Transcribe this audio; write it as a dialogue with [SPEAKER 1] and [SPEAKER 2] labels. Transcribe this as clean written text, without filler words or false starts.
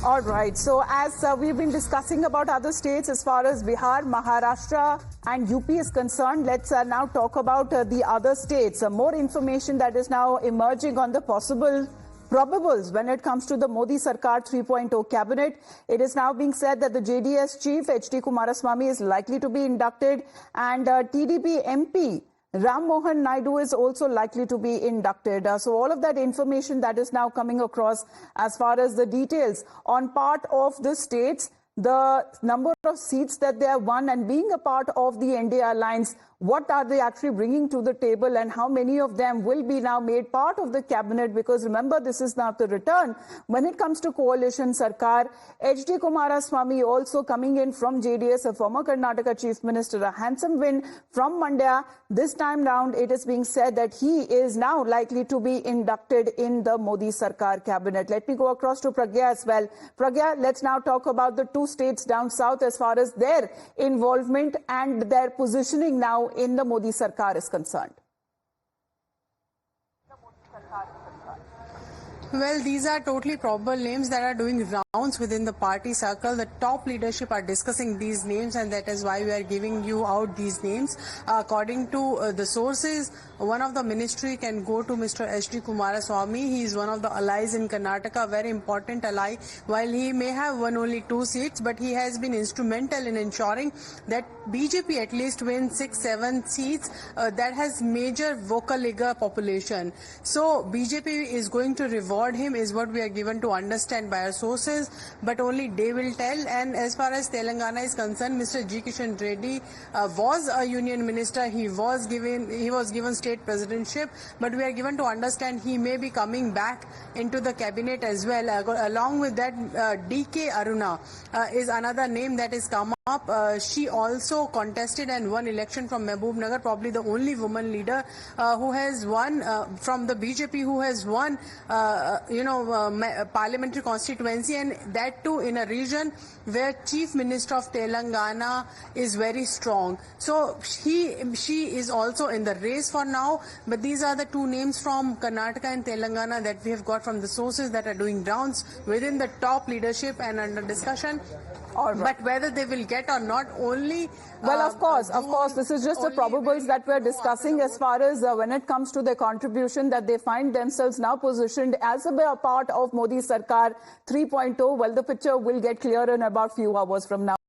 [SPEAKER 1] All right. So as we've been discussing about other states, as far as Bihar, Maharashtra and UP is concerned, let's now talk about the other states. More information that is now emerging on the possible probables when it comes to the Modi Sarkar 3.0 cabinet. It is now being said that the JDS chief, H.D. Kumaraswamy, is likely to be inducted, and TDP MP Ram Mohan Naidu is also likely to be inducted. So all of that information that is now coming across as far as the details on part of the states, the number of seats that they have won, and being a part of the NDA alliance, what are they actually bringing to the table, and how many of them will be now made part of the cabinet? Because remember, this is now the return when it comes to coalition Sarkar. H.D. Kumaraswamy also coming in from JDS, a former Karnataka chief minister, a handsome win from Mandya. This time round, it is being said that he is now likely to be inducted in the Modi Sarkar cabinet. Let me go across to Pragya as well. Pragya, let's now talk about the two states down south as far as their involvement and their positioning now in the Modi Sarkar is concerned.
[SPEAKER 2] Well, these are totally probable names that are doing rounds within the party circle. The top leadership are discussing these names, and that is why we are giving you out these names. According to the sources, one of the ministry can go to Mr. H.D. Kumaraswamy. He is one of the allies in Karnataka, very important ally. While he may have won only 2 seats, but he has been instrumental in ensuring that BJP at least wins 6-7 seats. That has major Vocaliga population. So BJP is going to reward him, is what we are given to understand by our sources, but only they will tell. And as far as Telangana is concerned, Mr. G. Kishan Reddy was a union minister. He was given state presidentship, but we are given to understand he may be coming back into the cabinet as well. Along with that, D.K. Aruna is another name that is come up. She also contested and won election from Mehboob Nagar, probably the only woman leader who has won from the BJP, who has won parliamentary constituency, and that too in a region where Chief Minister of Telangana is very strong. So she is also in the race for now. But these are the 2 names from Karnataka and Telangana that we have got from the sources that are doing rounds within the top leadership and under discussion. Right. But whether they will get or not, only...
[SPEAKER 1] Well, of course, this is just the probables that we're discussing as far as when it comes to their contribution, that they find themselves now positioned as a part of Modi Sarkar 3.0. Well, the picture will get clear in about few hours from now.